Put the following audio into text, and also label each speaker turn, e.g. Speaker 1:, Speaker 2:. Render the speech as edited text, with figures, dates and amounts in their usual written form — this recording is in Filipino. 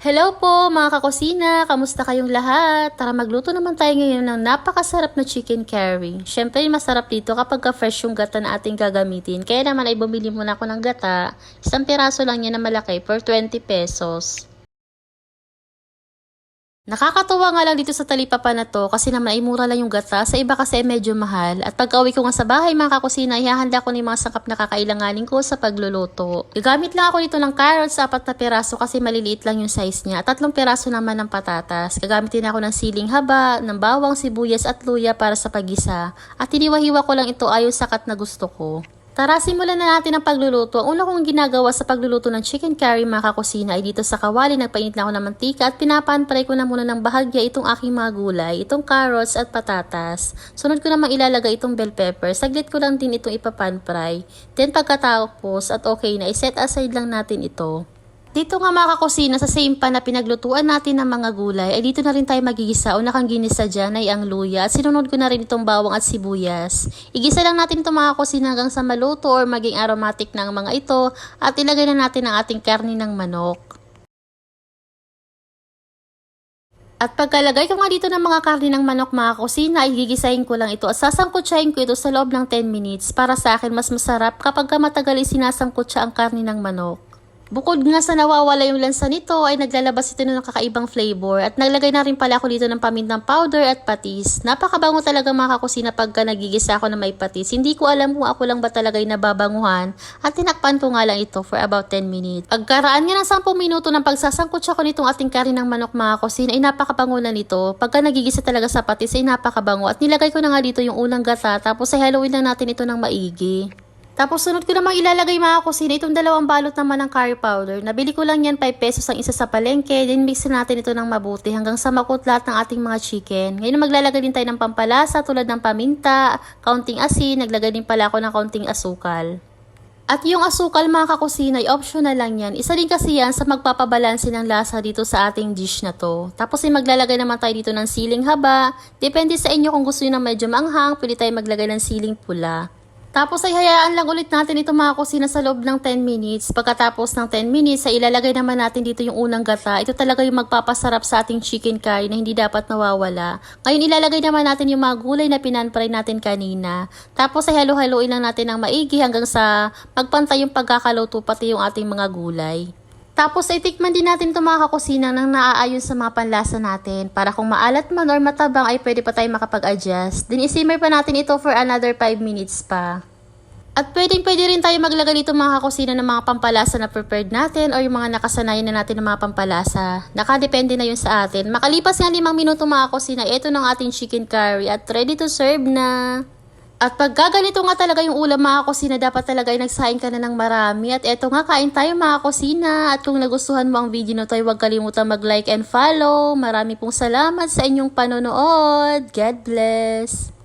Speaker 1: Hello po mga kakusina! Kamusta kayong lahat? Tara magluto naman tayo ngayon ng napakasarap na chicken curry. Syempre masarap dito kapag fresh yung gata na ating gagamitin. Kaya naman ay bumili muna ako ng gata. Isang piraso lang yan na malaki for 20 pesos. Nakakatuwa nga lang dito sa talipapa na to kasi naman ay mura lang yung gata. Sa iba kasi ay medyo mahal. At pag-uwi ko nga sa bahay mga kakusina, ihahanda ko na yung mga sangkap na kakailanganin ko sa pagluluto. Gagamit lang ako dito ng carrots, 4 na piraso kasi maliliit lang yung size niya. At 3 piraso naman ng patatas. Gagamit din ako ng siling haba, ng bawang, sibuyas at luya para sa pagisa. At hiniwa-hiwa ko lang ito ayon sa cut na gusto ko. Tara, simulan na natin ang pagluluto. Ang una kong ginagawa sa pagluluto ng chicken curry mga kakusina ay dito sa kawali. Nagpainit na ako ng mantika at pinapan-fry ko na muna ng bahagya itong aking mga gulay, itong carrots at patatas. Sunod ko namang ilalagay itong bell pepper. Saglit ko lang din itong ipapan-fry. Then pagkatapos at okay na, iset aside lang natin ito. Dito nga mga kakusina, sa same pan na pinaglutuan natin ng mga gulay, ay dito na rin tayo magigisa. Una kang ginisa dyan ay ang luya at sinunod ko na rin itong bawang at sibuyas. Igisa lang natin itong mga kakusina hanggang sa maluto or maging aromatic na ang mga ito at ilagay na natin ang ating karni ng manok. At pagkalagay ko nga dito ng mga karni ng manok mga kusina, ay gigisahin ko lang ito at sasangkutsahin ko ito sa loob ng 10 minutes. Para sa akin, mas masarap kapag matagal isinasangkutsa ang karni ng manok. Bukod nga sa nawawala yung lansa nito, ay naglalabas ito ng kakaibang flavor at naglagay na rin pala ako dito ng pamintang powder at patis. Napakabango talaga mga kakusina pagka nagigisa ako na may patis. Hindi ko alam kung ako lang ba talaga yung nababanguhan at tinakpan ko nga lang ito for about 10 minutes. Pagkaraan nga ng 10 minuto ng pagsasangkutsa ko nitong ating kari ng manok mga kusina ay napakabango na nito. Pagka nagigisa talaga sa patis ay napakabango at nilagay ko na nga dito yung unang gata tapos ay haluin lang natin ito ng maigi. Tapos sunod ko namang ilalagay mga kusina itong 2 balot naman ng curry powder. Nabili ko lang yan 5 pesos ang isa sa palengke. Then mix natin ito ng mabuti hanggang sa makut lahat ng ating mga chicken. Ngayon maglalagay din tayo ng pampalasa tulad ng paminta, kaunting asin, naglagay din pala ako ng kaunting asukal. At yung asukal mga kakusina ay optional lang yan. Isa din kasi yan sa magpapabalanse ng lasa dito sa ating dish na to. Tapos ay maglalagay naman tayo dito ng siling haba. Depende sa inyo kung gusto nyo ng medyo manghang, pwede tayo maglagay ng siling pula. Tapos ay hayaan lang ulit natin ito mga kusina sa loob ng 10 minutes. Pagkatapos ng 10 minutes ay ilalagay naman natin dito yung unang gata. Ito talaga yung magpapasarap sa ating chicken curry na hindi dapat nawawala. Ngayon ilalagay naman natin yung mga gulay na pinanfry natin kanina. Tapos ay halo-haloin lang natin ng maigi hanggang sa magpantay yung pagkakaluto pati yung ating mga gulay. Tapos ay tikman din natin ito mga kakusina nang naaayon sa mga panlasa natin. Para kung maalat man or matabang ay pwede pa tayo makapag-adjust. Then isimmer pa natin ito for another 5 minutes pa. At pwede rin tayo maglagay dito mga kakusina ng mga pampalasa na prepared natin or yung mga nakasanayan na natin ng mga pampalasa. Nakadepende na yun sa atin. Makalipas nga 5 minuto mga kakusina, ito ng ating chicken curry at ready to serve na. At pag gaganito nga talaga yung ulam mga kusina, dapat talaga ay nagsaing ka na ng marami. At eto nga, kain tayo mga kusina. At kung nagustuhan mo ang video na to, huwag kalimutan mag-like and follow. Marami pong salamat sa inyong panonood. God bless!